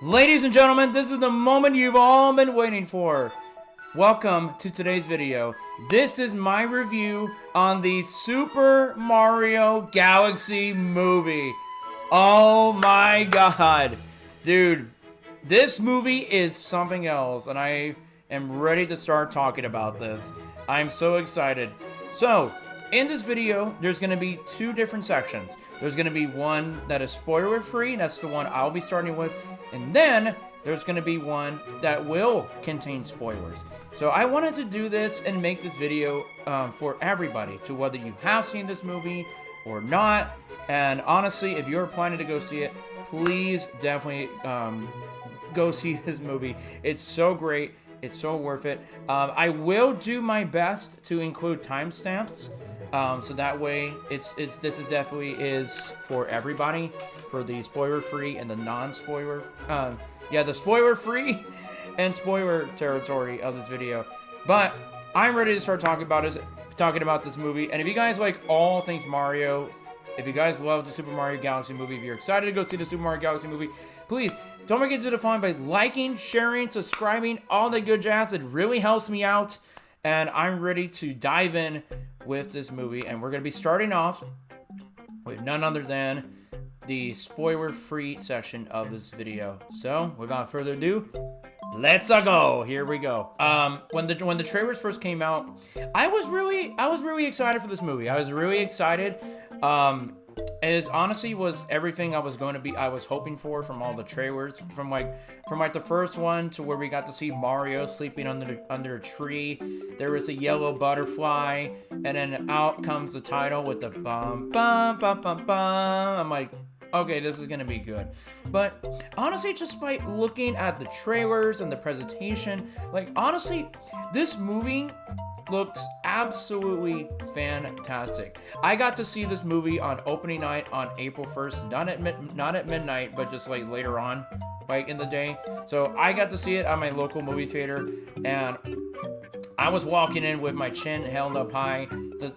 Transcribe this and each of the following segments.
Ladies and gentlemen, this is the moment you've all been waiting for. Welcome to today's video. This is my review on the Super Mario Galaxy movie. Oh my god. Dude, this movie is something else, and I am ready to start talking about this. I'm so excited. So, in this video, there's going to be two different sections. There's going to be one that is spoiler-free, that's the one I'll be starting with, and then there's going to be one that will contain spoilers. So I wanted to do this and make this video for everybody, to whether you have seen this movie or not. And honestly, if you're planning to go see it, please definitely go see this movie. It's so great. It's so worth it. I will do my best to include timestamps, so that way this is definitely is for everybody, for the spoiler-free and the non-spoiler. The spoiler-free and spoiler territory of this video. But I'm ready to start talking about this movie. And if you guys like all things Mario, if you guys love the Super Mario Galaxy movie, if you're excited to go see the Super Mario Galaxy movie, please don't forget to define by liking, sharing, subscribing, all that good jazz. It really helps me out. And I'm ready to dive in with this movie. And we're going to be starting off with none other than the spoiler-free section of this video. So, without further ado, let's go. Here we go. When the trailers first came out, I was really excited for this movie. I was really excited. It honestly was everything I was hoping for from all the trailers, from the first one to where we got to see Mario sleeping under a tree. There was a yellow butterfly, and then out comes the title with the bum bum bum bum bum. I'm like, okay, this is gonna be good. But honestly, just by looking at the trailers and the presentation, like honestly, this movie looked absolutely fantastic. I got to see this movie on opening night on April 1st, not at midnight, but just like later on, like in the day. So I got to see it at my local movie theater, and I was walking in with my chin held up high,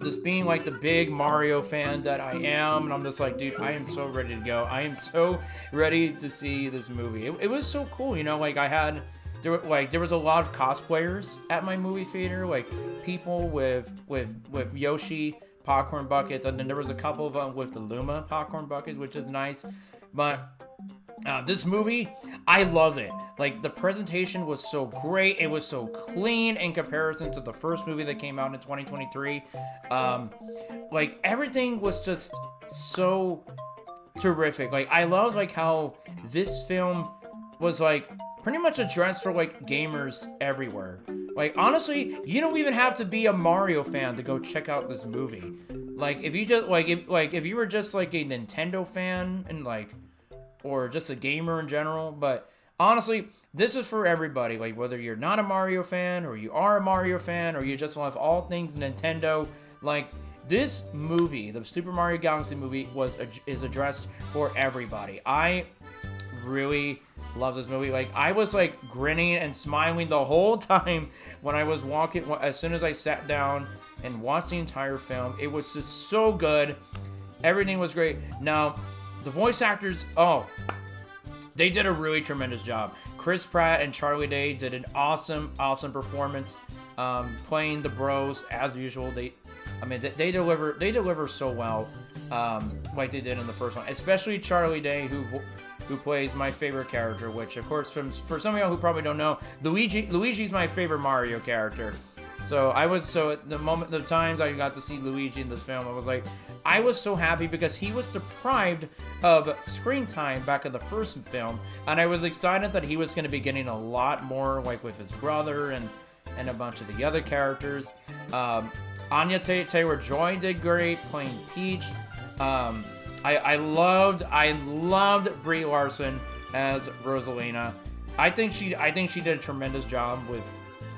just being like the big Mario fan that I am, and I'm just like, dude, I am so ready to go. I am so ready to see this movie. It was so cool, you know, like there was a lot of cosplayers at my movie theater, like people with Yoshi popcorn buckets, and then there was a couple of them with the Luma popcorn buckets, which is nice. But this movie, I love it. Like, the presentation was so great. It was so clean in comparison to the first movie that came out in 2023. Like, everything was just so terrific. Like, I love like how this film was like pretty much addressed for like gamers everywhere. Like, honestly, you don't even have to be a Mario fan to go check out this movie. Like, if you just if you were just like a Nintendo fan and like, or just a gamer in general, but honestly, this is for everybody. Like, whether you're not a Mario fan, or you are a Mario fan, or you just love all things Nintendo, like, this movie, the Super Mario Galaxy movie, is addressed for everybody. I really love this movie. Like, I was like grinning and smiling the whole time when I was walking. As soon as I sat down and watched the entire film, it was just so good. Everything was great. Now, the voice actors, they did a really tremendous job. Chris Pratt and Charlie Day did an awesome performance, playing the bros as usual. They deliver so well, like they did in the first one. Especially Charlie Day, who plays my favorite character, which of course, for some of y'all who probably don't know, Luigi's my favorite Mario character. So at the times I got to see Luigi in this film, I was so happy because he was deprived of screen time back in the first film, and I was excited that he was going to be getting a lot more, like with his brother and a bunch of the other characters. Anya Taylor-Joy did great playing Peach. I loved Brie Larson as Rosalina. I think she did a tremendous job with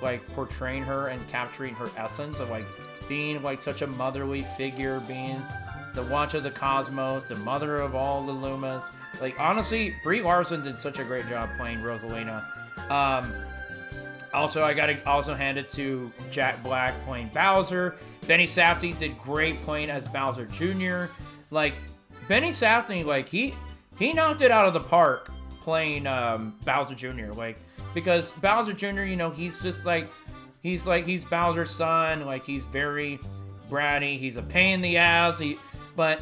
like portraying her and capturing her essence of like being like such a motherly figure, being the watch of the cosmos, the mother of all the Lumas. Like, honestly, Brie Larson did such a great job playing Rosalina. Also, I gotta also hand it to Jack Black playing Bowser. Benny Safdie did great playing as Bowser Jr. Like, Benny Safdie, like he knocked it out of the park playing Bowser Jr. Like, because Bowser Jr., you know, he's just like he's Bowser's son. Like, he's very bratty. He's a pain in the ass. But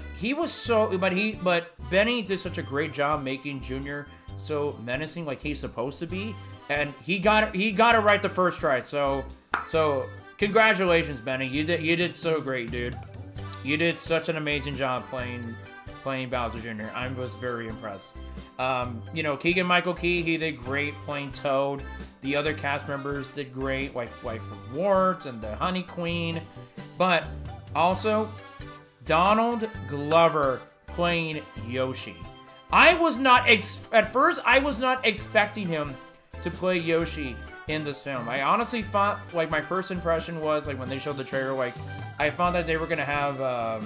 Benny did such a great job making Junior so menacing, like he's supposed to be, and he got it right the first try. So congratulations, Benny. You did so great, dude. You did such an amazing job playing Bowser Jr. I was very impressed. You know, Keegan-Michael Key, he did great playing Toad. The other cast members did great, like Wart and the Honey Queen. But also, Donald Glover playing Yoshi. At first, I was not expecting him to play Yoshi in this film. I honestly thought, like, my first impression was, like, when they showed the trailer, like, I thought that they were gonna have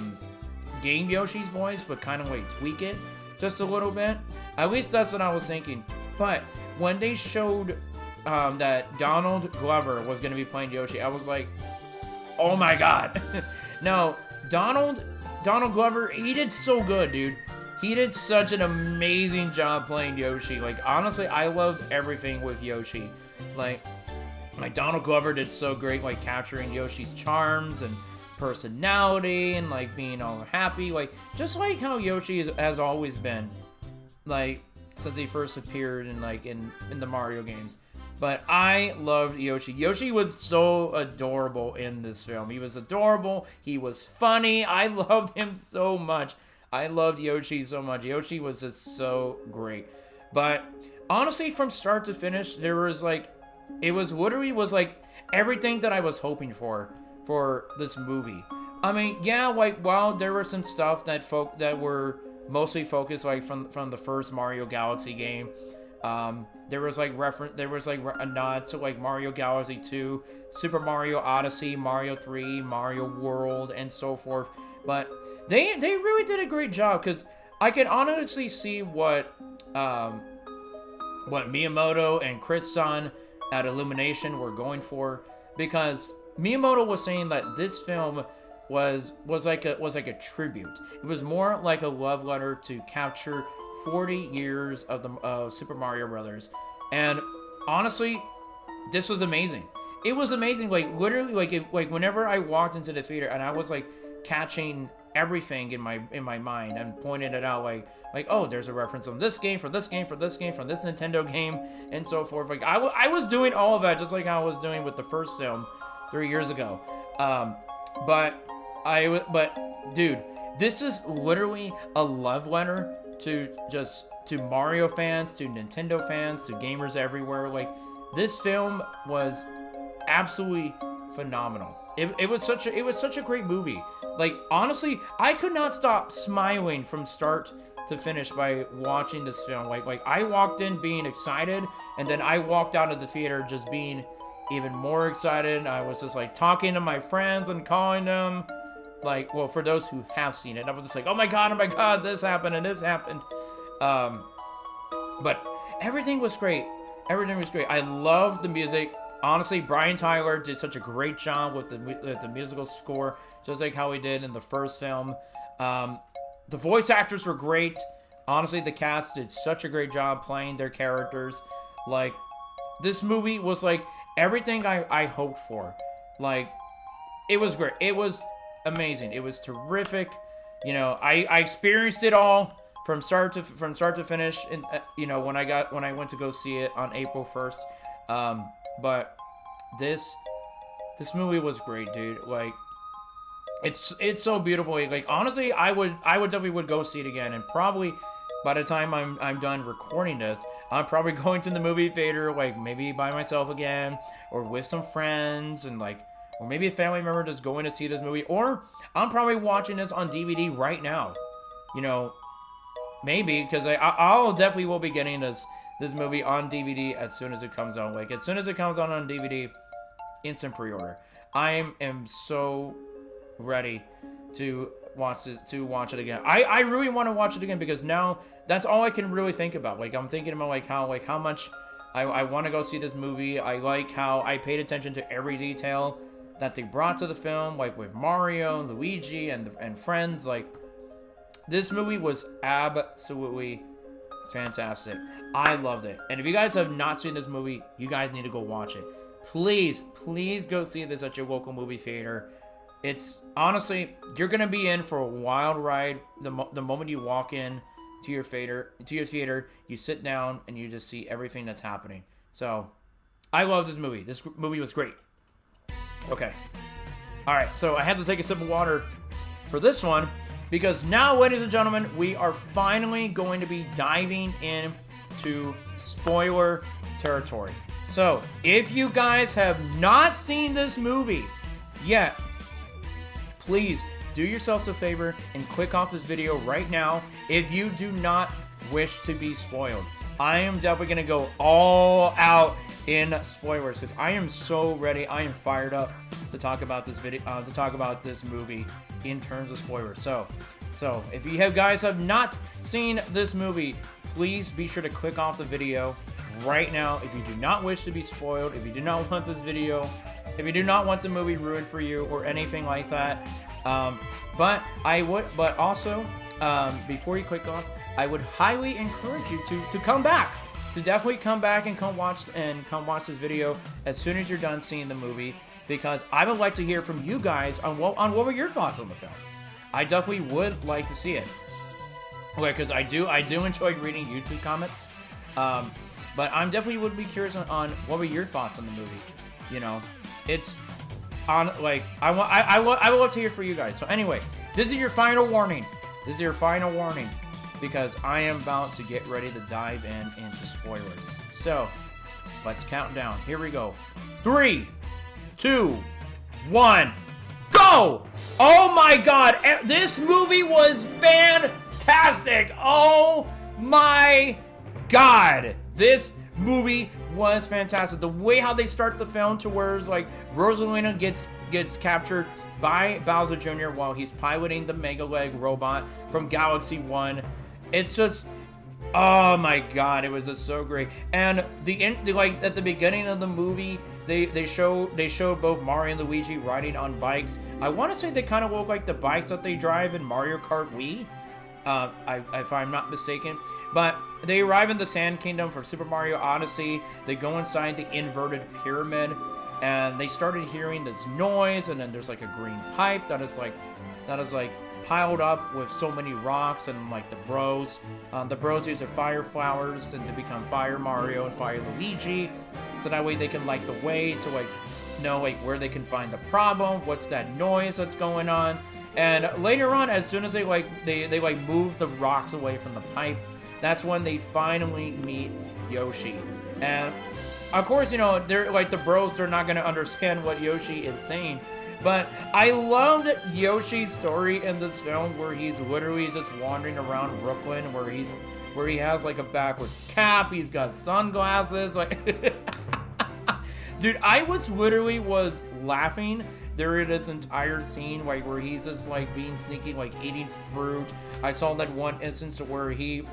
Game Yoshi's voice, but kind of, like, tweak it just a little bit. At least that's what I was thinking. But when they showed that Donald Glover was gonna be playing Yoshi, I was like, oh my god. No, Donald Glover, he did so good, dude. He did such an amazing job playing Yoshi. Like, honestly, I loved everything with Yoshi. Like Donald Glover did so great, like, capturing Yoshi's charms and personality and, like, being all happy. Like, just like how Yoshi has always been, like, since he first appeared in, like, in the Mario games. But I loved Yoshi. Yoshi was so adorable in this film. He was adorable. He was funny. I loved him so much. I loved Yoshi so much. Yoshi was just so great. But honestly, from start to finish, there was like, it was literally like everything that I was hoping for this movie. I mean, yeah, like, while there were some stuff that were mostly focused, like, from the first Mario Galaxy game, there was like a nod to, like, Mario Galaxy 2, Super Mario Odyssey, Mario 3, Mario World, and so forth. But they really did a great job, because I can honestly see what Miyamoto and Chris Sun at Illumination were going for, because Miyamoto was saying that this film was like a tribute. It was more like a love letter to capture 40 years of Super Mario Brothers. And honestly, this was amazing. It was amazing. Like, literally, like whenever I walked into the theater and I was like catching everything in my mind and pointed it out, like, oh, there's a reference on this game, from this game, from this game, from this Nintendo game, and so forth. Like, I was doing all of that just like I was doing with the first film 3 years ago. But dude, this is literally a love letter to Mario fans, to Nintendo fans, to gamers everywhere. Like, this film was absolutely phenomenal. It was such a great movie. Like, honestly, I could not stop smiling from start to finish by watching this film. Like I walked in being excited, and then I walked out of the theater just being even more excited. I was just like talking to my friends and calling them. Like, well, for those who have seen it, I was just like, oh my god, this happened and this happened. But everything was great. Everything was great. I loved the music. Honestly, Brian Tyler did such a great job with the musical score, just like how he did in the first film. The voice actors were great. Honestly, the cast did such a great job playing their characters. Like, this movie was like everything I hoped for. Like, it was great. It was amazing. It was terrific. You know, I experienced it all from start to finish. And you know, when I went to go see it on April 1st. But this movie was great, dude. Like, it's so beautiful. Like, honestly, I would definitely go see it again, and probably by the time I'm done recording this, I'm probably going to the movie theater, like, maybe by myself again, or with some friends, and like, or maybe a family member just going to see this movie, or I'm probably watching this on DVD right now. You know, maybe, because I'll definitely will be getting this movie on DVD as soon as it comes out. Like, as soon as it comes out on DVD, instant pre-order. I am so ready to watch it again. I really want to watch it again, because now that's all I can really think about. Like, I'm thinking about how much I want to go see this movie. I like how I paid attention to every detail that they brought to the film, like with Mario, Luigi, and friends. Like, this movie was absolutely fantastic. I loved it. And if you guys have not seen this movie, you guys need to go watch it. Please, please go see this at your local movie theater. It's honestly, you're gonna be in for a wild ride. The moment you walk in to your theater, you sit down and you just see everything that's happening. So, I love this movie. This movie was great. Okay. All right. So I had to take a sip of water for this one because now, ladies and gentlemen, we are finally going to be diving into spoiler territory. So, if you guys have not seen this movie yet, please do yourself a favor and click off this video right now if you do not wish to be spoiled. I am definitely going to go all out in spoilers because I am so ready. I am fired up to talk about this video, to talk about this movie in terms of spoilers. So if you guys have not seen this movie, please be sure to click off the video right now if you do not wish to be spoiled, if you do not want this video, if you do not want the movie ruined for you or anything like that. But also, before you click off, I would highly encourage you to come back, to definitely come back and come watch this video as soon as you're done seeing the movie, because I would like to hear from you guys on what were your thoughts on the film. I definitely would like to see it. Okay, because I do enjoy reading YouTube comments. But I'm definitely would be curious on what were your thoughts on the movie. You know, it's on like I would love to hear from you guys. So anyway, this is your final warning. This is your final warning because I am about to get ready to dive into spoilers. So let's count down. Here we go. 3, 2, 1, go! Oh my God, this movie was fantastic. Oh my God, this movie was fantastic. The way how they start the film to where it's like Rosalina gets captured by Bowser Jr. while he's piloting the Mega Leg robot from Galaxy 1. It's just, oh my God, it was just so great. And like at the beginning of the movie, they showed both Mario and Luigi riding on bikes. I want to say they kind of look like the bikes that they drive in Mario Kart Wii, if I'm not mistaken. But they arrive in the Sand Kingdom for Super Mario Odyssey. They go inside the inverted pyramid, and they started hearing this noise. And then there's like a green pipe that is like piled up with so many rocks, and like the bros use their fire flowers and to become Fire Mario and Fire Luigi, so that way they can light the way to like know like where they can find the problem, what's that noise that's going on. And later on, as soon as they move the rocks away from the pipe, that's when they finally meet Yoshi. And of course, you know, they're like the bros, they're not gonna understand what Yoshi is saying. But I loved Yoshi's story in this film, where he's literally just wandering around Brooklyn, where he has like a backwards cap, he's got sunglasses, like dude, I was laughing during this entire scene, like where he's just like being sneaky, like eating fruit. I saw that one instance where he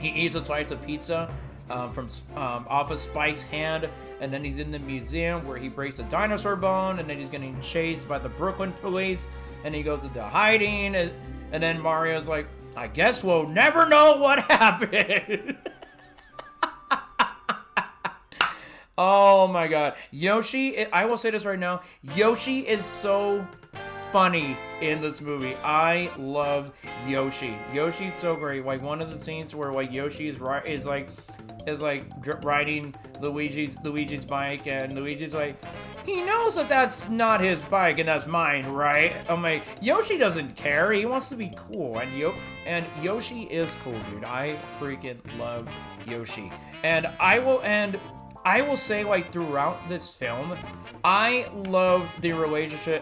eats a slice of pizza from off of Spike's hand, and then he's in the museum where he breaks a dinosaur bone, and then he's getting chased by the Brooklyn police, and he goes into hiding, and then Mario's like, I guess we'll never know what happened. Oh my God, Yoshi, I will say this right now, Yoshi is so funny in this movie. I love Yoshi. Yoshi's so great. Like one of the scenes where like Yoshi is riding Luigi's bike, and Luigi's like, he knows that that's not his bike and that's mine, right? I'm like, Yoshi doesn't care. He wants to be cool, and Yoshi is cool, dude. I freaking love Yoshi, and I will say, like, throughout this film, I love the relationship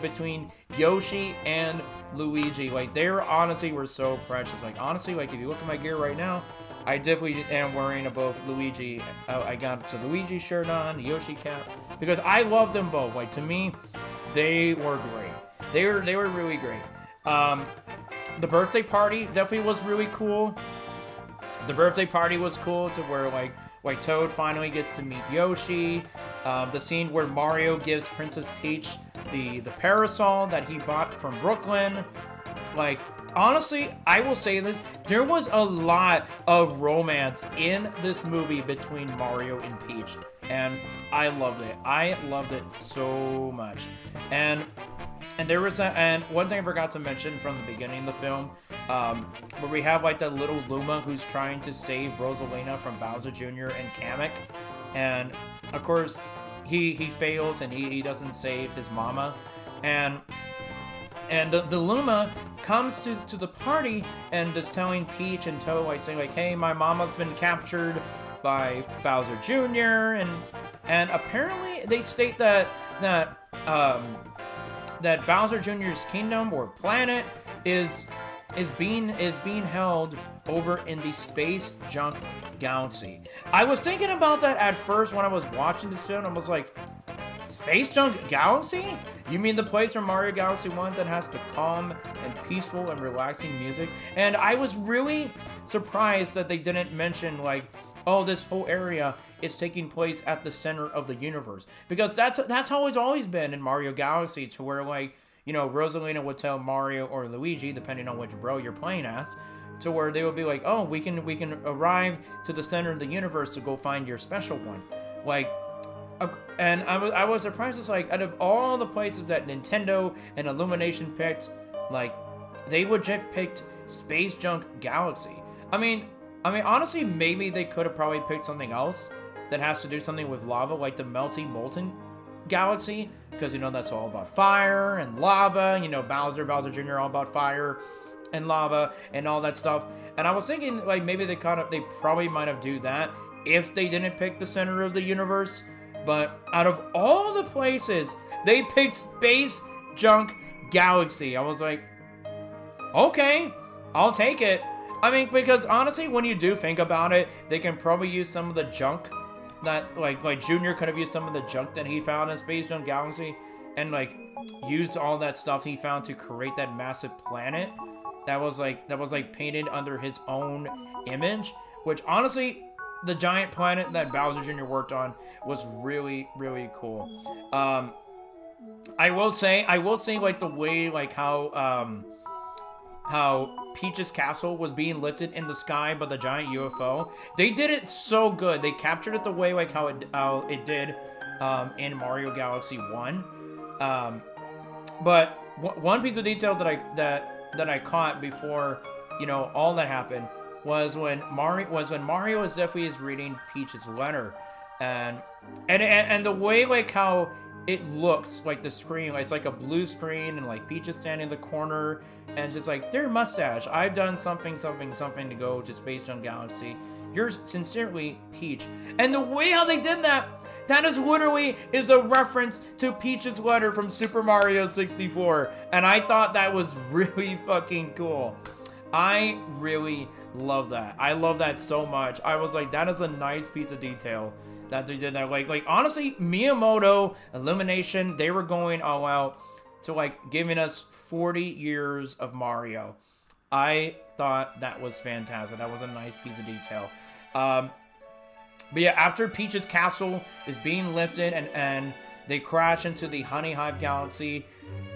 between Yoshi and Luigi. Like, they honestly were so precious. Like, honestly, like, if you look at my gear right now, I definitely am wearing a both Luigi. I got the Luigi shirt on, the Yoshi cap, because I love them both. Like, to me, they were great. They were really great. The birthday party definitely was really cool. The birthday party was cool to where, like Toad finally gets to meet Yoshi. The scene where Mario gives Princess Peach the parasol that he bought from Brooklyn. Like, honestly, I will say this, there was a lot of romance in this movie between Mario and Peach, and I loved it. I loved it so much. And there was and one thing I forgot to mention from the beginning of the film, where we have like that little Luma who's trying to save Rosalina from Bowser Jr. and Kamek, and of course he fails and he doesn't save his mama, and the Luma comes to the party and is telling Peach and Toad, like saying like, hey, my mama's been captured by Bowser Jr. and apparently they state that Bowser Jr.'s kingdom or planet is being held over in the Space Junk Galaxy. I was thinking about that at first when I was watching this film. I was like, Space Junk Galaxy? You mean the place from Mario Galaxy 1 that has the calm and peaceful and relaxing music? And I was really surprised that they didn't mention like, oh, this whole area is taking place at the center of the universe, because that's how it's always been in Mario Galaxy, to where like, you know, Rosalina would tell Mario or Luigi, depending on which bro you're playing as, to where they would be like, oh, we can arrive to the center of the universe to go find your special one, like. And I was surprised. It's like, out of all the places that Nintendo and Illumination picked, like, they legit picked Space Junk Galaxy. I mean, honestly, maybe they could have probably picked something else that has to do something with lava, like the Melty Molten Galaxy, because, you know, that's all about fire and lava. You know, Bowser Jr. all about fire and lava and all that stuff. And I was thinking, like, maybe they probably might have do that if they didn't pick the center of the universe. But out of all the places, they picked Space Junk Galaxy. I was like, okay, I'll take it. I mean, because honestly, when you do think about it, they can probably use some of the junk that, like Junior could have used some of the junk that he found in Space Junk Galaxy, and like use all that stuff he found to create that massive planet that was like painted under his own image. Which honestly, the giant planet that Bowser Jr. worked on was really, really cool. I will say like the way like how Peach's castle was being lifted in the sky by the giant UFO. They did it so good. They captured it the way like how it did in Mario Galaxy 1. But one piece of detail that I caught before, you know, all that happened was when Mario is definitely reading Peach's letter, and the way like how it looks, like the screen, it's like a blue screen, and like Peach is standing in the corner and just like, their mustache, I've done something to go to Space Junk Galaxy. Yours sincerely, Peach. And the way how they did that is literally a reference to Peach's letter from Super Mario 64, and I thought that was really fucking cool. I really love that. I love that so much. I was like, that is a nice piece of detail that they did that. Like honestly, Miyamoto, Illumination, they were going all out to like giving us 40 years of Mario. I thought that was fantastic. That was a nice piece of detail. But yeah, after Peach's castle is being lifted and they crash into the Honey Hive Galaxy,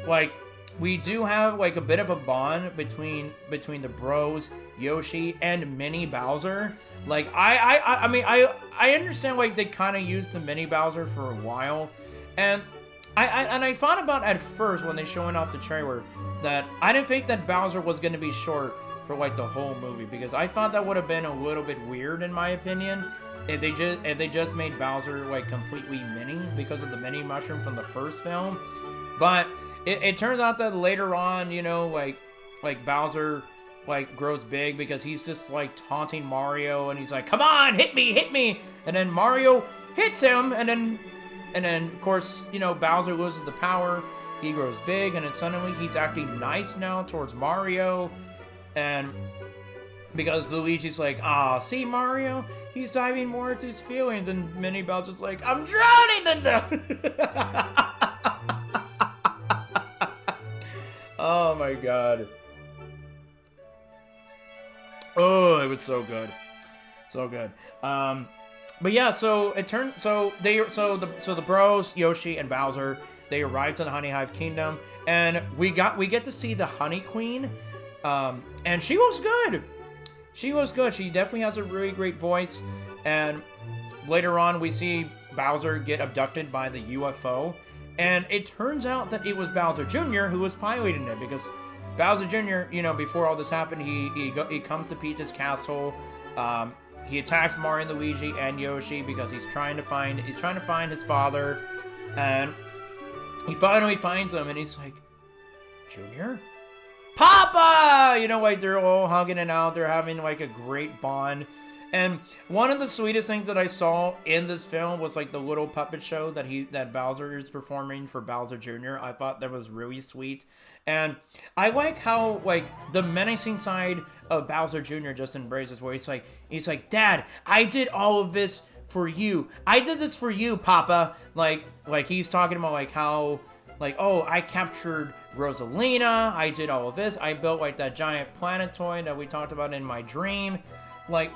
like, we do have like a bit of a bond between the bros, Yoshi and Mini Bowser. Like I mean I understand like they kind of used the Mini Bowser for a while, and I thought about at first when they showing off the trailer that I didn't think that Bowser was going to be short for like the whole movie, because I thought that would have been a little bit weird in my opinion if they just made Bowser like completely mini because of the mini mushroom from the first film. But it turns out that later on, you know, like Bowser like grows big because he's just like taunting Mario, and he's like, come on, hit me, and then Mario hits him, and then of course, you know, Bowser loses the power, he grows big, and then suddenly he's acting nice now towards Mario, and because Luigi's like, see Mario, he's diving more into his feelings, and Mini Bowser's like, I'm drowning them. Oh my god. Oh, it was so good. So good. But yeah, so the bros, Yoshi and Bowser, they arrived to the Honey Hive Kingdom, and we get to see the Honey Queen, And she was good. She was good. She definitely has a really great voice. And later on, we see Bowser get abducted by the UFO. And it turns out that it was Bowser Jr. who was piloting it, because Bowser Jr., you know, before all this happened, he comes to Peach's castle. He attacks Mario and Luigi and Yoshi because he's trying to find his father, and he finally finds him, and he's like, Junior? Papa! You know, like, they're all hugging it out. They're having, like, a great bond. And one of the sweetest things that I saw in this film was, like, the little puppet show that Bowser is performing for Bowser Jr. I thought that was really sweet. And I like how, like, the menacing side of Bowser Jr. just embraces, where he's like, Dad, I did all of this for you. I did this for you, Papa. Like he's talking about, like, how, like, oh, I captured Rosalina. I did all of this. I built, like, that giant planetoid that we talked about in my dream. I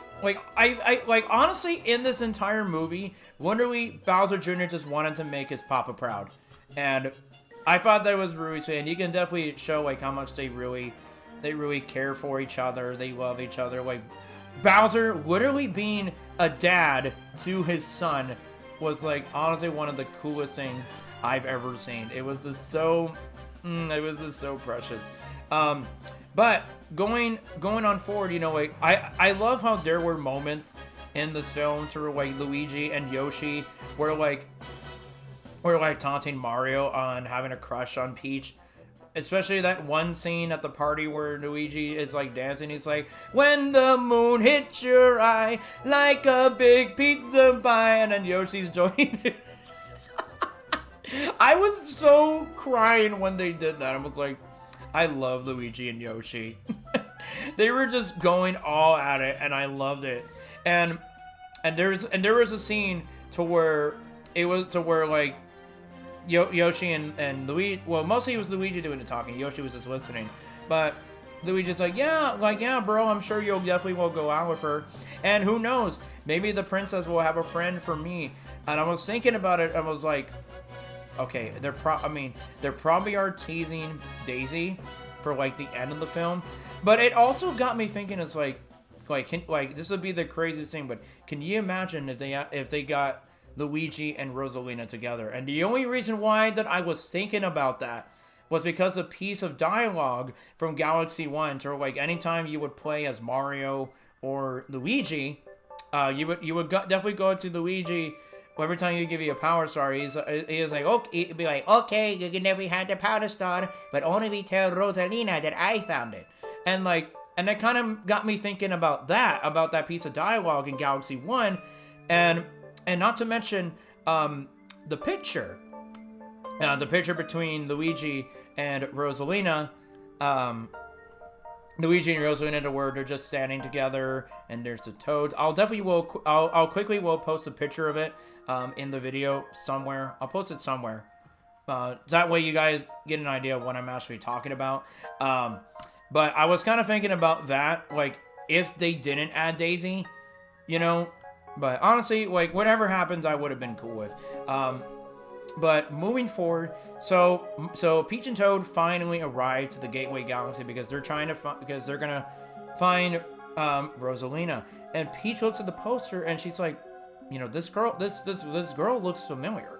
honestly, in this entire movie, literally, Bowser Jr. just wanted to make his Papa proud. And I thought that was really sweet, and you can definitely show, like, how much they really care for each other. They love each other. Like, Bowser literally being a dad to his son was, like, honestly one of the coolest things I've ever seen. It was just so precious. But going on forward, you know, like, I love how there were moments in this film to, like, Luigi and Yoshi were like taunting Mario on having a crush on Peach. Especially that one scene at the party where Luigi is, like, dancing. He's like, when the moon hits your eye like a big pizza pie, and then Yoshi's joining it. I was so crying when they did that. I was like, I love Luigi and Yoshi. They were just going all at it, and I loved it. And there was a scene to where like Yoshi and Luigi, well, mostly it was Luigi doing the talking. Yoshi was just listening. But Luigi's like, yeah, bro, I'm sure you'll definitely will go out with her. And who knows, maybe the princess will have a friend for me. And I was thinking about it. I was like, okay, they're probably are teasing Daisy for, like, the end of the film. But it also got me thinking, it's like this would be the craziest thing, but can you imagine if they got Luigi and Rosalina together? And the only reason why that I was thinking about that was because a piece of dialogue from Galaxy 1, so, like, anytime you would play as Mario or Luigi, you would definitely go to Luigi. Every time you give you a power star, he's like, okay, he'd be like, okay, you can never have the power star, but only we tell Rosalina that I found it. And that kind of got me thinking about that piece of dialogue in Galaxy 1, and not to mention the picture between Luigi and Rosalina. Luigi and Rosalina, where they're just standing together, and there's the toads. I'll quickly post a picture of it in the video somewhere. I'll post it somewhere. That way you guys get an idea of what I'm actually talking about. But I was kind of thinking about that, like, if they didn't add Daisy, you know. But honestly, like, whatever happens, I would have been cool with. But moving forward, so Peach and Toad finally arrive to the Gateway Galaxy because they're gonna find Rosalina. And Peach looks at the poster and she's like, you know, this girl looks familiar.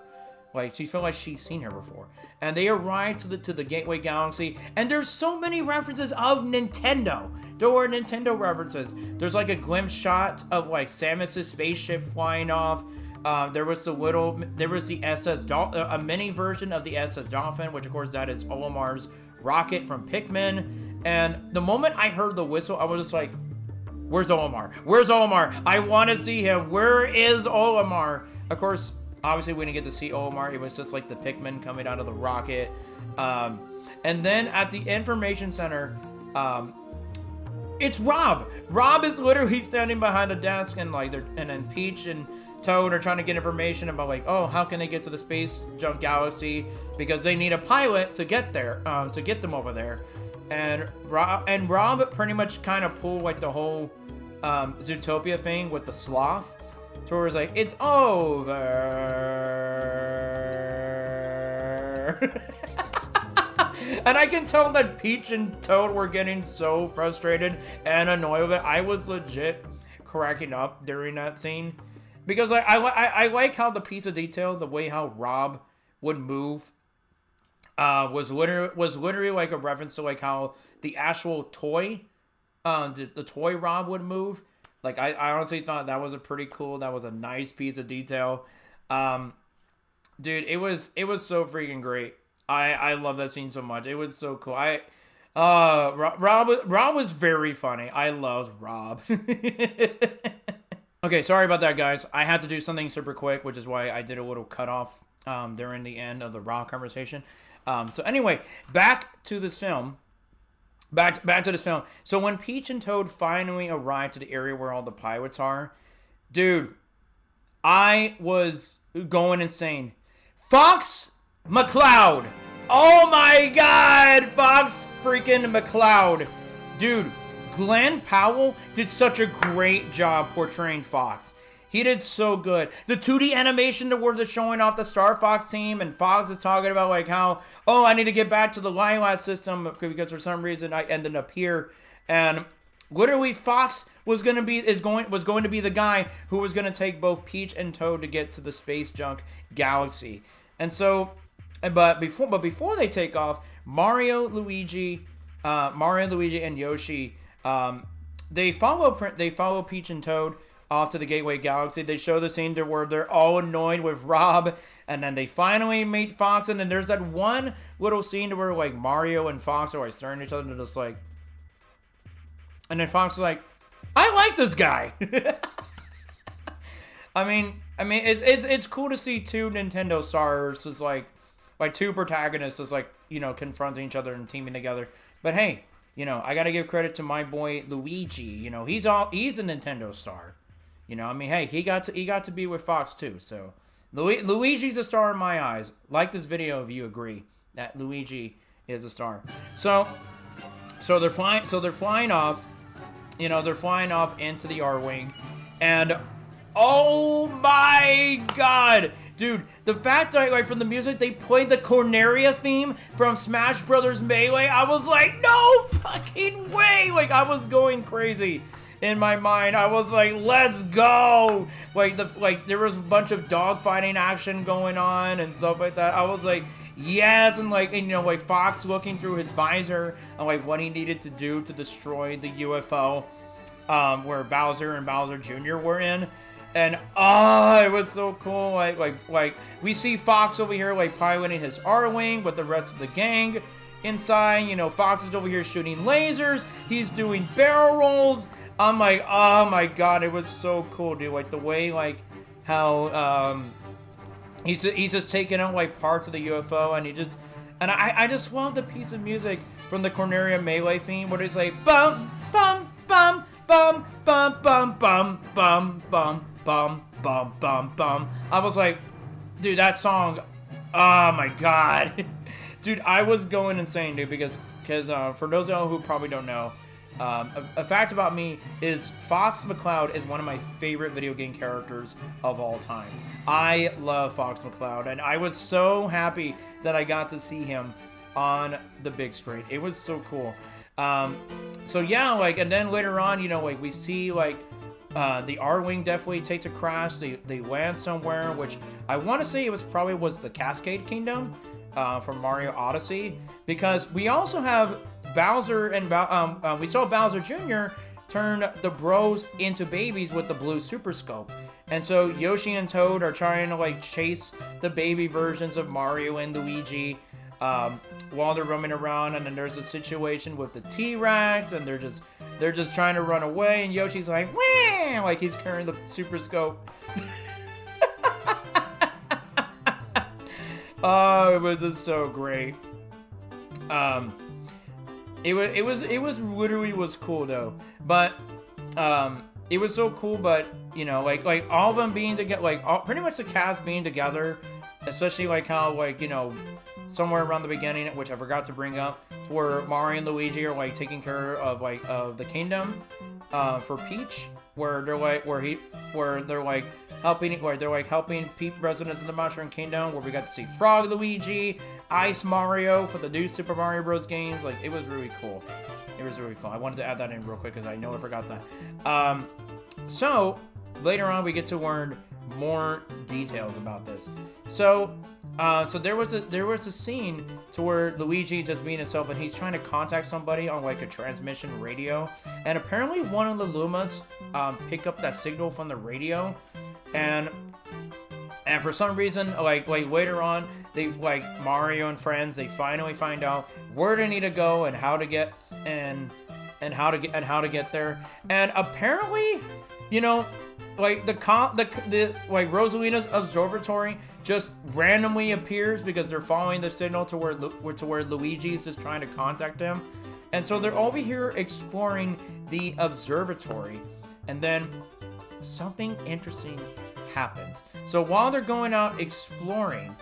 Like, she felt like she's seen her before. And they arrive to the Gateway Galaxy, and there's so many references of Nintendo. There were Nintendo references. There's, like, a glimpse shot of, like, Samus's spaceship flying off. There was the SS Dolphin, a mini version of the SS Dolphin, which of course that is Olimar's rocket from Pikmin. And the moment I heard the whistle, I was just like, where's Olimar? Where's Olimar? I want to see him. Where is Olimar? Of course, obviously we didn't get to see Olimar. It was just like the Pikmin coming out of the rocket. And then at the information center, it's Rob. Rob is literally standing behind a desk, and then Peach and Toad are trying to get information about, like, oh, how can they get to the space junk galaxy, because they need a pilot to get there, to get them over there. And Rob pretty much kind of pulled, like, the whole Zootopia thing with the sloth, so it was like, it's over. And I can tell that Peach and Toad were getting so frustrated and annoyed with it. I was legit cracking up during that scene. Because I like how the piece of detail, the way how Rob would move, was literally like a reference to like how the actual toy, the toy Rob would move. Like I honestly thought that was a pretty cool, that was a nice piece of detail. Dude, it was so freaking great. I love that scene so much. It was so cool. Rob was very funny. I loved Rob. Okay, sorry about that, guys. I had to do something super quick, which is why I did a little cutoff during the end of the Rob conversation. So anyway, back to this film. Back to this film. So when Peach and Toad finally arrive to the area where all the pirates are, dude, I was going insane. Fox McCloud. Oh my God, Fox freaking McCloud. Dude, Glenn Powell did such a great job portraying Fox. He did so good. The 2D animation where they're showing off the Star Fox team, and Fox is talking about like how, oh, I need to get back to the Lilac system because for some reason I ended up here. And literally Fox was going to be the guy who was going to take both Peach and Toad to get to the space junk galaxy. And so, but before they take off, Mario, Luigi, and Yoshi, they follow Peach and Toad off to the Gateway Galaxy. They show the scene where they're all annoyed with Rob, and then they finally meet Fox, and then there's that one little scene where like Mario and Fox are like staring at each other and they're just like, and then Fox is like, I like this guy. I mean, it's cool to see two Nintendo stars as like two protagonists as like, you know, confronting each other and teaming together. But hey, you know, I gotta give credit to my boy Luigi. You know, he's a Nintendo star. You know, I mean, hey, he got to be with Fox too. So Luigi's a star in my eyes. Like this video if you agree that Luigi is a star. So they're flying off. You know, they're flying off into the R-Wing, and oh my God, dude, the fact that like from the music they played the Corneria theme from Smash Brothers Melee, I was like, no fucking way! Like I was going crazy in my mind. I was like, let's go! Like there was a bunch of dogfighting action going on and stuff like that. I was like, yes, and you know, like Fox looking through his visor and like what he needed to do to destroy the UFO, where Bowser and Bowser Jr. were in. And it was so cool. Like we see Fox over here like piloting his R-Wing with the rest of the gang inside. You know, Fox is over here shooting lasers. He's doing barrel rolls. I'm like, oh my God, it was so cool, dude. Like the way like how he's just taking out like parts of the UFO, and I just love the piece of music from the Corneria Melee theme where it's like bum bum bum bum bum bum bum bum bum bum bum bum bum. I was like, dude, that song, oh my God. Dude, I was going insane, dude, because for those of you who probably don't know, a fact about me is Fox McCloud is one of my favorite video game characters of all time. I love Fox McCloud, and I was so happy that I got to see him on the big screen. It was so cool. So yeah, like, and then later on, you know, like we see like the R-Wing definitely takes a crash. They land somewhere, which I want to say it was the Cascade Kingdom from Mario Odyssey, because we also have Bowser and we saw Bowser Jr. turn the bros into babies with the blue Super Scope. And so Yoshi and Toad are trying to like chase the baby versions of Mario and Luigi while they're roaming around, and then there's a situation with the T-Rex, and they're just trying to run away, and Yoshi's like, wah! Like he's carrying the Super Scope. Oh, it was just so great. It was literally was cool though, but it was so cool. But you know, like all of them being together, like pretty much the cast being together, especially like how like, you know, somewhere around the beginning, which I forgot to bring up, where Mario and Luigi are like taking care of the kingdom for Peach, where they're like where they're like helping residents of the Mushroom Kingdom, where we got to see Frog Luigi, Ice Mario for the new Super Mario Bros. Games. Like, it was really cool. It was really cool. I wanted to add that in real quick because I know I forgot that. So later on, we get to learn more details about this. So there was a scene to where Luigi just being himself, and he's trying to contact somebody on like a transmission radio, and apparently one of the Lumas pick up that signal from the radio, and for some reason, like later on, they've like Mario and friends, they finally find out where they need to go and how to get how to get there, and apparently, you know, like the like Rosalina's observatory just randomly appears because they're following the signal to where Luigi's just trying to contact him, and so they're over here exploring the observatory, and then something interesting happens. So while they're going out exploring,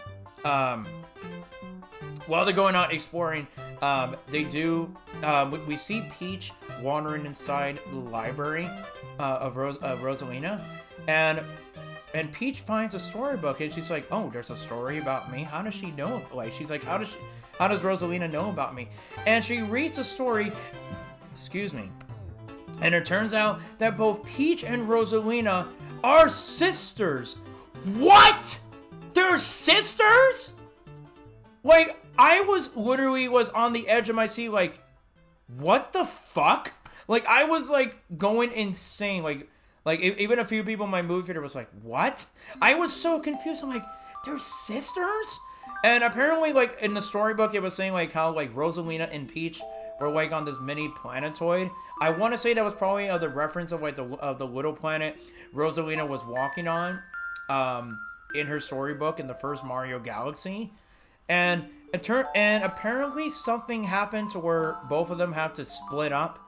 we see Peach wandering inside the library of Rosalina, and Peach finds a storybook, and she's like, "Oh, there's a story about me. How does she know?" Like, she's like, "How does Rosalina know about me?" And she reads the story. Excuse me. And it turns out that both Peach and Rosalina are sisters. What? They're sisters? Like, I was literally on the edge of my seat, like, what the fuck? Like, I was like going insane. Like even a few people in my movie theater was like, what? I was so confused. I'm like, they're sisters? And apparently, like, in the storybook, it was saying like how like Rosalina and Peach were like on this mini planetoid. I want to say that was probably the reference of like the little planet Rosalina was walking on in her storybook in the first Mario Galaxy. And apparently something happened to where both of them have to split up,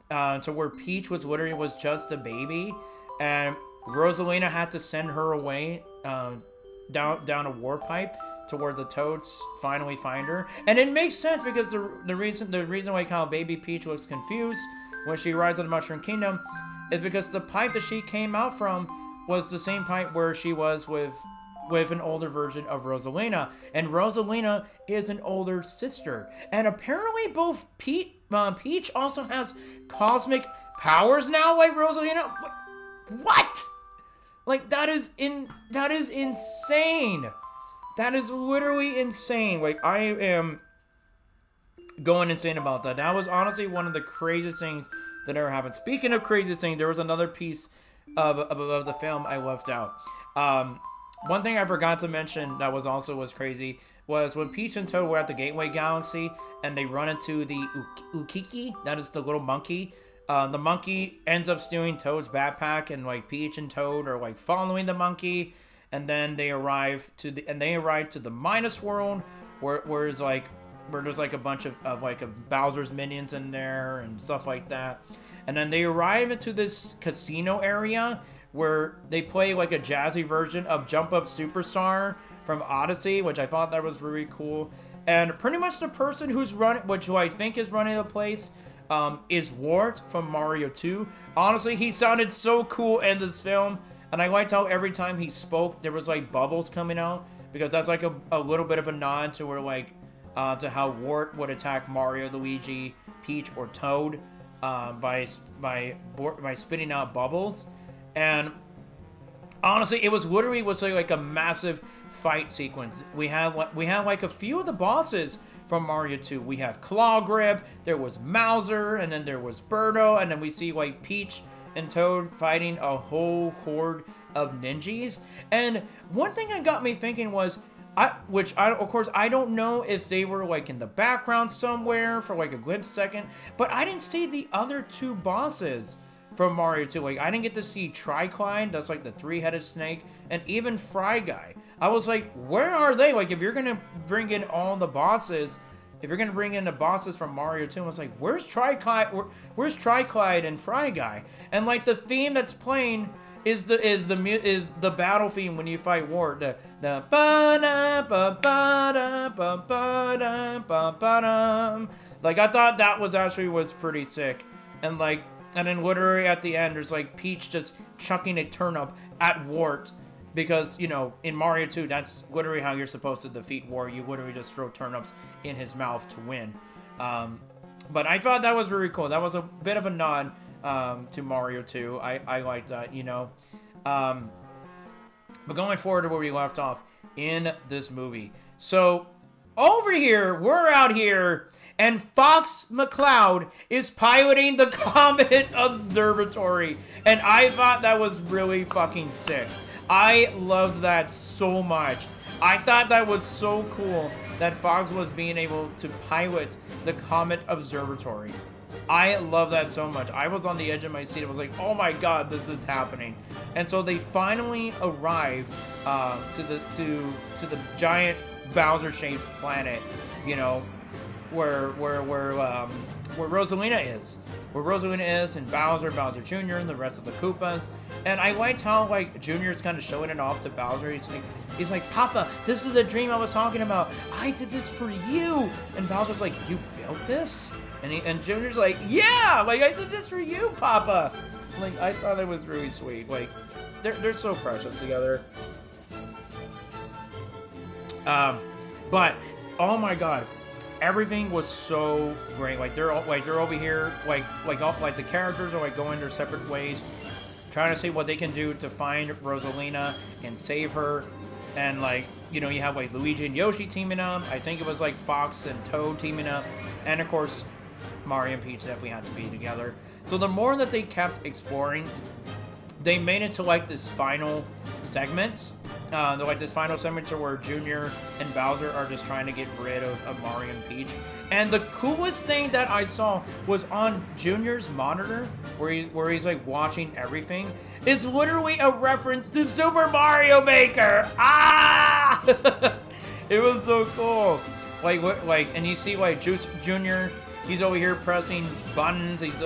to where Peach was just a baby, and Rosalina had to send her away down a warp pipe to where the Toads finally find her. And it makes sense because the reason why how baby Peach looks confused when she arrives in the Mushroom Kingdom is because the pipe that she came out from was the same pipe where she was with an older version of Rosalina, and Rosalina is an older sister. And apparently both Peach also has cosmic powers now, like Rosalina. What? Like, that is insane. That is literally insane. Like, I am going insane about that. That was honestly one of the craziest things that ever happened. Speaking of craziest things, there was another piece of the film I left out. One thing I forgot to mention that was crazy was when Peach and Toad were at the Gateway Galaxy and they run into the Ukiki, that is the little monkey. The monkey ends up stealing Toad's backpack, and like Peach and Toad are like following the monkey, and then they arrive to the Midas World, where there's like a bunch of Bowser's minions in there and stuff like that. And then they arrive into this casino area where they play like a jazzy version of Jump Up Superstar from Odyssey, which I thought that was really cool. And pretty much the person who I think is running the place, is Wart from Mario 2. Honestly, he sounded so cool in this film, and I liked how every time he spoke, there was like bubbles coming out, because that's like a little bit of a nod to where like to how Wart would attack Mario, Luigi, Peach, or Toad by spitting out bubbles. And honestly, it was literally like a massive fight sequence. We had like a few of the bosses from Mario 2. We have Claw Grip, there was Mauser, and then there was Birdo, and then we see like Peach and Toad fighting a whole horde of ninjas. And one thing that got me thinking was, of course, I don't know if they were like in the background somewhere for like a glimpse second, but I didn't see the other two bosses from Mario 2. Like, I didn't get to see Tricline, that's like the three-headed snake, and even Fry Guy. I was like, where are they? Like, if you're gonna bring in all the bosses, if you're gonna bring in the bosses from Mario 2, I was like, where's Tricline and Fry Guy? And like the theme that's playing is the battle theme when you fight Wart. The ba da ba ba da ba ba da ba ba da. Like, I thought that was pretty sick. And then literally at the end, there's like Peach just chucking a turnip at Wart, because, you know, in Mario 2, that's literally how you're supposed to defeat Wart. You literally just throw turnips in his mouth to win. But I thought that was very cool. That was a bit of a nod to Mario 2. I liked that, you know. But going forward to where we left off in this movie. So, over here, we're out here, and Fox McCloud is piloting the Comet Observatory. And I thought that was really fucking sick. I loved that so much. I thought that was so cool that Fox was being able to pilot the Comet Observatory. I love that so much. I was on the edge of my seat. I was like, oh my god, this is happening. And so they finally arrive to the giant Bowser-shaped planet, you know, where Rosalina is. Where Rosalina is, and Bowser Jr., and the rest of the Koopas. And I liked how, like, Junior's kind of showing it off to Bowser. He's like, Papa, this is the dream I was talking about. I did this for you. And Bowser's like, you built this? And Junior's like, yeah, like, I did this for you, Papa. Like, I thought it was really sweet. Like, they're so precious together. But, oh my god. Everything was so great. Like they're over here, like the characters are like going their separate ways, trying to see what they can do to find Rosalina and save her. And like, you know, you have like Luigi and Yoshi teaming up. I think it was like Fox and Toad teaming up, and of course Mario and Peach definitely had to be together. So the more that they kept exploring, they made it to like this final segment. This final segment where Junior and Bowser are just trying to get rid of Mario and Peach. And the coolest thing that I saw was on Junior's monitor, where he's like watching everything, is literally a reference to Super Mario Maker. Ah! It was so cool. And you see like Junior. He's over here pressing buttons. He's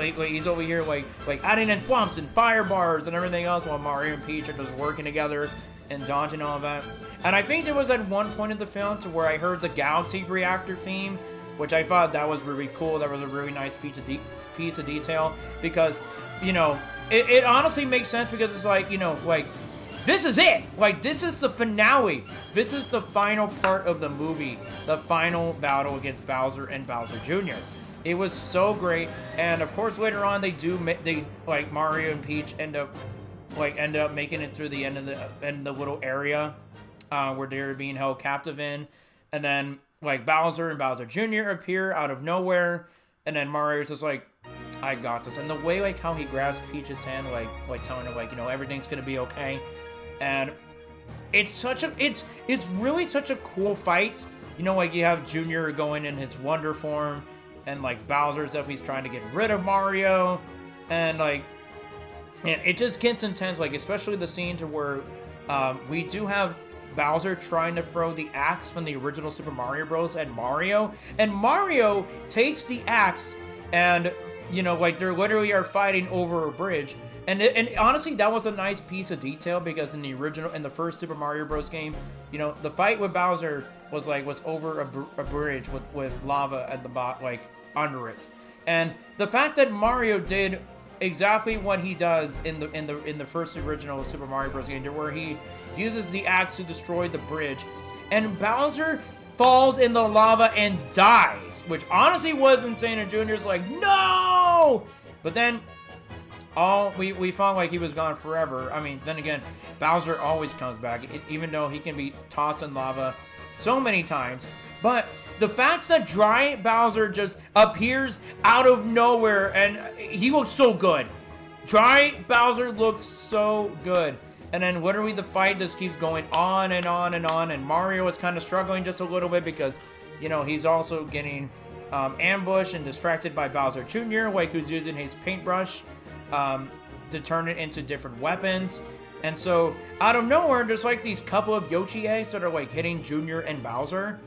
over here like adding in flumps and fire bars and everything else, while Mario and Peach are just working together and dodging all of that. And I think there was at one point in the film to where I heard the Galaxy Reactor theme, which I thought that was really cool. That was a really nice piece of detail, because, you know, it honestly makes sense, because it's like, you know, like, this is it! Like, this is the finale. This is the final part of the movie. The final battle against Bowser and Bowser Jr. It was so great. And of course later on they like Mario and Peach end up making it through the end of the little area where they're being held captive in. And then like Bowser and Bowser Jr. appear out of nowhere, and then Mario's just like, I got this. And the way like how he grabs Peach's hand, like telling her like, you know, everything's gonna be okay. And it's really such a cool fight. You know, like you have Junior going in his Wonder form, and like Bowser's if he's trying to get rid of Mario, and like, and it just gets intense. Like especially the scene to where we do have Bowser trying to throw the axe from the original Super Mario Bros. At Mario, and Mario takes the axe, and you know, like they're literally are fighting over a bridge. And honestly, that was a nice piece of detail, because in the first Super Mario Bros. Game, you know, the fight with Bowser was over a bridge with lava at the bottom, like under it. And the fact that Mario did exactly what he does in the first original Super Mario Bros. Game, where he uses the axe to destroy the bridge, and Bowser falls in the lava and dies, which honestly was insane. And Junior's like, no! But then we found like he was gone forever. I mean, then again, Bowser always comes back, even though he can be tossed in lava so many times. But the fact that Dry Bowser just appears out of nowhere, and he looks so good. Dry Bowser looks so good. And then literally the fight just keeps going on and on and on, and Mario is kind of struggling just a little bit, because, you know, he's also getting ambushed and distracted by Bowser Jr., like who's using his paintbrush to turn it into different weapons. And so out of nowhere, there's like these couple of Yoshi eggs that are like hitting Junior and Bowser.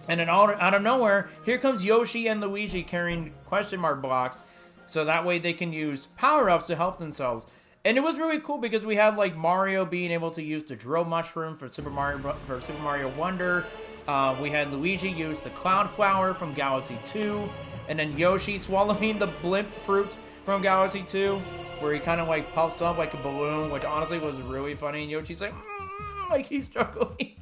And then out of nowhere, here comes Yoshi and Luigi carrying question mark blocks, so that way they can use power-ups to help themselves. And it was really cool, because we had like Mario being able to use the drill mushroom for Super Mario Wonder. We had Luigi use the cloud flower from Galaxy 2, and then Yoshi swallowing the blimp fruit from Galaxy 2. where he kind of like puffs up like a balloon, which honestly was really funny. And Yoshi's like he's struggling.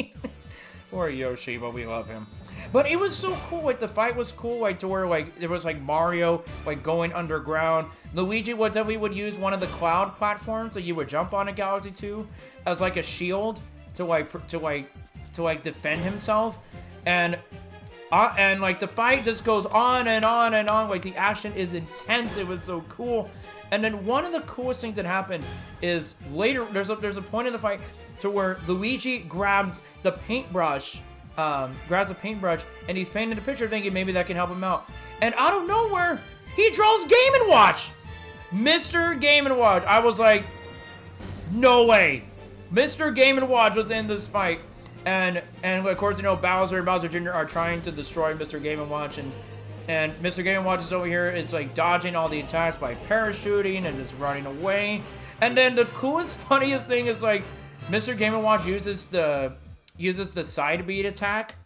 Poor Yoshi, but we love him. But it was so cool, like the fight was cool, like to where like there was like Mario like going underground. Luigi would use one of the cloud platforms that you would jump on in Galaxy 2 as like a shield to like defend himself. And like the fight just goes on and on and on. Like the action is intense. It was so cool. And then one of the coolest things that happened is later there's a point in the fight to where Luigi grabs the paintbrush, and he's painting the picture thinking maybe that can help him out. And out of nowhere, he draws Game & Watch! Mr. Game & Watch. I was like, no way. Mr. Game & Watch was in this fight. And of course, you know, Bowser and Bowser Jr. are trying to destroy Mr. Game & Watch, and Mr. Game & Watch is over here is like dodging all the attacks by parachuting and just running away. And then the coolest, funniest thing is like Mr. Game & Watch uses the side beat attack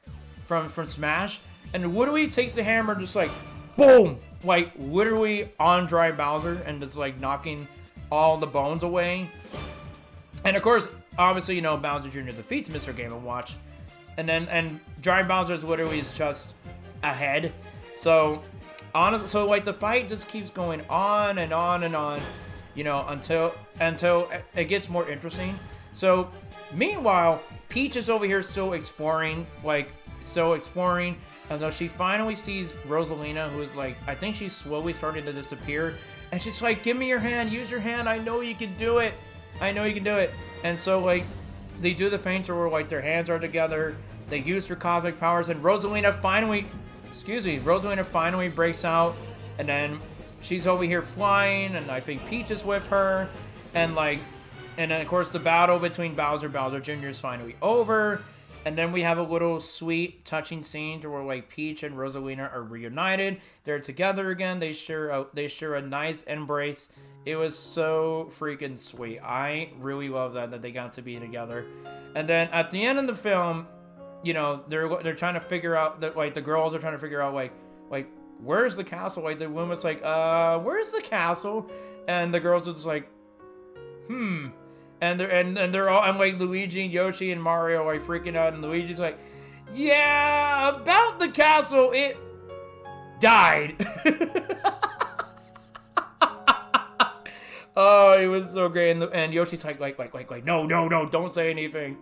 from Smash, and Woodley takes the hammer just like boom, like literally on dry Bowser, and just like knocking all the bones away. And of course, obviously, you know, Bowser Jr. defeats Mr. Game & Watch, and dry Bowser's literally is just ahead. So honestly, so like the fight just keeps going on and on and on, you know, until it gets more interesting. So meanwhile, Peach is over here still exploring, and though she finally sees Rosalina, who is like, I think she's slowly starting to disappear, and she's like, give me your hand, use your hand, I know you can do it, I know you can do it. And so like, they do the feint where like their hands are together, they use their cosmic powers, and Rosalina finally breaks out, and then she's over here flying, and I think Peach is with her, and then of course the battle between Bowser Jr. is finally over, and then we have a little sweet, touching scene to where like Peach and Rosalina are reunited. They're together again. They share a nice embrace. It was so freaking sweet. I really love that they got to be together. And then at the end of the film, you know, they're trying to figure out that like the girls are trying to figure out like where's the castle? Like the woman's like, where's the castle? And the girls are just like, And they're all, and like Luigi and Yoshi and Mario are like freaking out, and Luigi's like, yeah, about the castle, it died. Oh, it was so great. And Yoshi's like, no, don't say anything.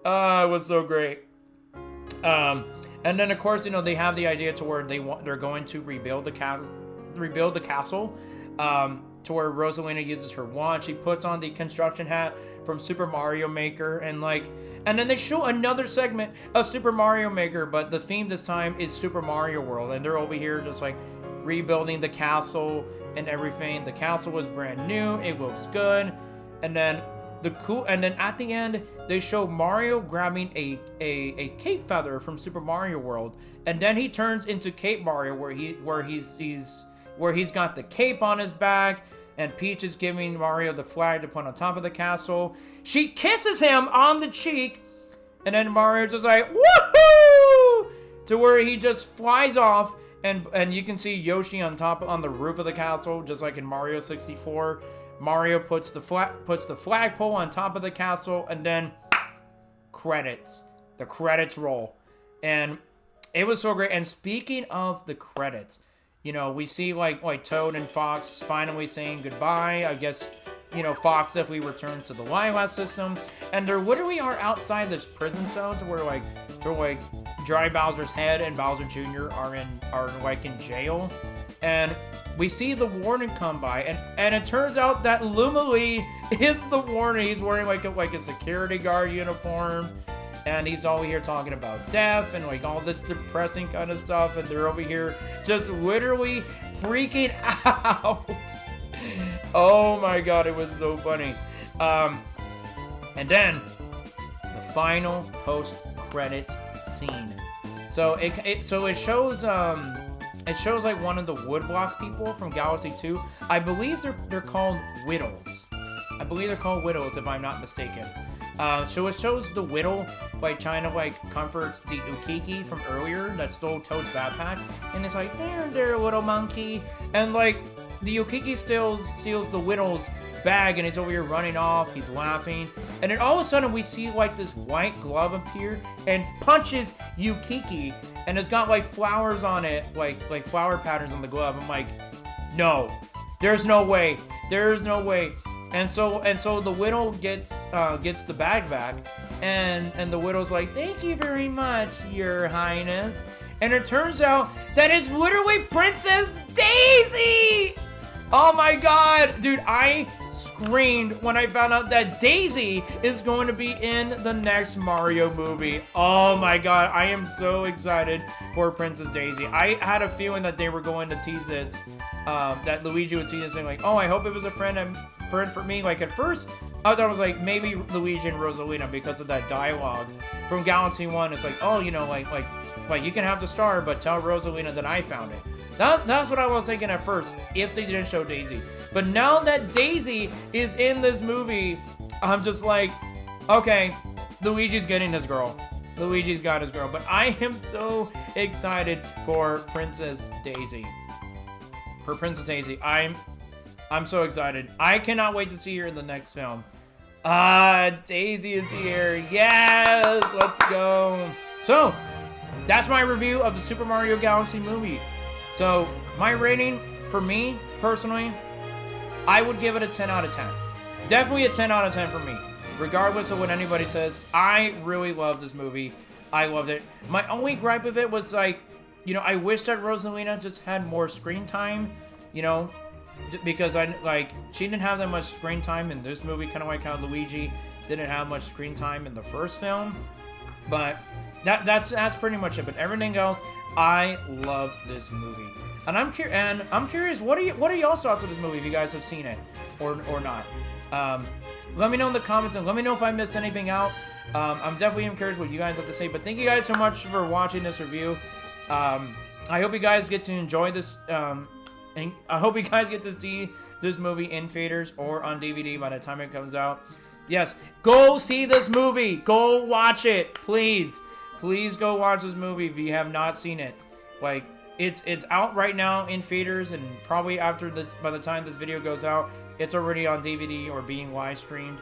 It was so great. And then of course, you know, they have the idea to where they're going to rebuild the castle. To where Rosalina uses her wand. She puts on the construction hat from Super Mario Maker, and then they show another segment of Super Mario Maker, but the theme this time is Super Mario World, and they're over here just like rebuilding the castle and everything. The castle was brand new, it looks good, and then at the end they show Mario grabbing a cape feather from Super Mario World, and then he turns into Cape Mario, where he's got the cape on his back, and Peach is giving Mario the flag to put on top of the castle. She kisses him on the cheek, and then Mario's just like, woohoo! To where he just flies off, and you can see Yoshi on the roof of the castle, just like in Mario 64. Mario puts the flagpole on top of the castle, and then credits. The credits roll. And it was so great. And speaking of the credits, you know, we see like Toad and Fox finally saying goodbye. I guess, you know, Fox definitely returns to the Lilac system, and they literally are outside this prison cell to where like Dry Bowser's head and Bowser Jr. are in jail, and we see the warden come by, and it turns out that Lumily is the warden. He's wearing like a security guard uniform. And he's over here talking about death and like all this depressing kind of stuff. And they're over here just literally freaking out. Oh my god, it was so funny. And then the final post-credit scene. So it shows like one of the woodblock people from Galaxy 2. I believe they're called Whittles. If I'm not mistaken. So it shows the Whittle like trying to like comfort the Ukiki from earlier that stole Toad's backpack, and it's like, there little monkey, and like the Yukiki steals the Whittle's bag, and he's over here running off. He's laughing, and then all of a sudden we see like this white glove appear and punches Yukiki, and it's got like flowers on it, like flower patterns on the glove. I'm like, no, there's no way, there's no way. And so the Whittle gets the bag back, and the Whittle's like, thank you very much, Your Highness. And it turns out that it's literally Princess Daisy! Oh my god, dude, I screamed when I found out that Daisy is going to be in the next Mario movie. Oh my god, I am so excited for Princess Daisy. I had a feeling that they were going to tease this, that Luigi would see this and like, oh, I hope it was a friend for me. Like at first, I thought it was like maybe Luigi and Rosalina because of that dialogue from Galaxy 1. It's like, oh, you know, like you can have the star, but tell Rosalina that I found it. That's what I was thinking at first, if they didn't show Daisy. But now that Daisy is in this movie, I'm just like, okay, Luigi's getting his girl. Luigi's got his girl. But I am so excited for Princess Daisy. For Princess Daisy, I'm so excited. I cannot wait to see her in the next film. Daisy is here. Yes, let's go. So, that's my review of the Super Mario Galaxy movie. So, my rating, for me, personally, I would give it a 10 out of 10. Definitely a 10 out of 10 for me. Regardless of what anybody says, I really loved this movie. I loved it. My only gripe of it was like, you know, I wish that Rosalina just had more screen time, you know, because she didn't have that much screen time in this movie, kind of like how Luigi didn't have much screen time in the first film. But that's pretty much it. But everything else, I loved this movie, and I'm curious. What are y'all's thoughts of this movie? If you guys have seen it or not, let me know in the comments, and let me know if I missed anything out. I'm definitely curious what you guys have to say. But thank you guys so much for watching this review. I hope you guys get to enjoy this. And I hope you guys get to see this movie in theaters or on DVD by the time it comes out. Yes, go see this movie. Go watch it, please. Please go watch this movie if you have not seen it. Like, it's out right now in theaters, and probably after this, by the time this video goes out, it's already on DVD or being live streamed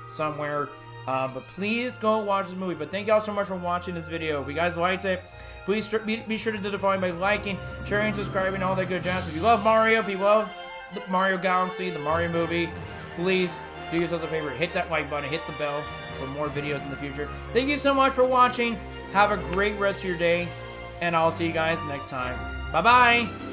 somewhere. But please go watch this movie. But thank y'all so much for watching this video. If you guys liked it, please be sure to do the following by liking, sharing, subscribing, all that good jazz. If you love Mario, if you love the Mario Galaxy, the Mario movie, please do yourself a favor. Hit that like button, hit the bell for more videos in the future. Thank you so much for watching. Have a great rest of your day, and I'll see you guys next time. Bye-bye!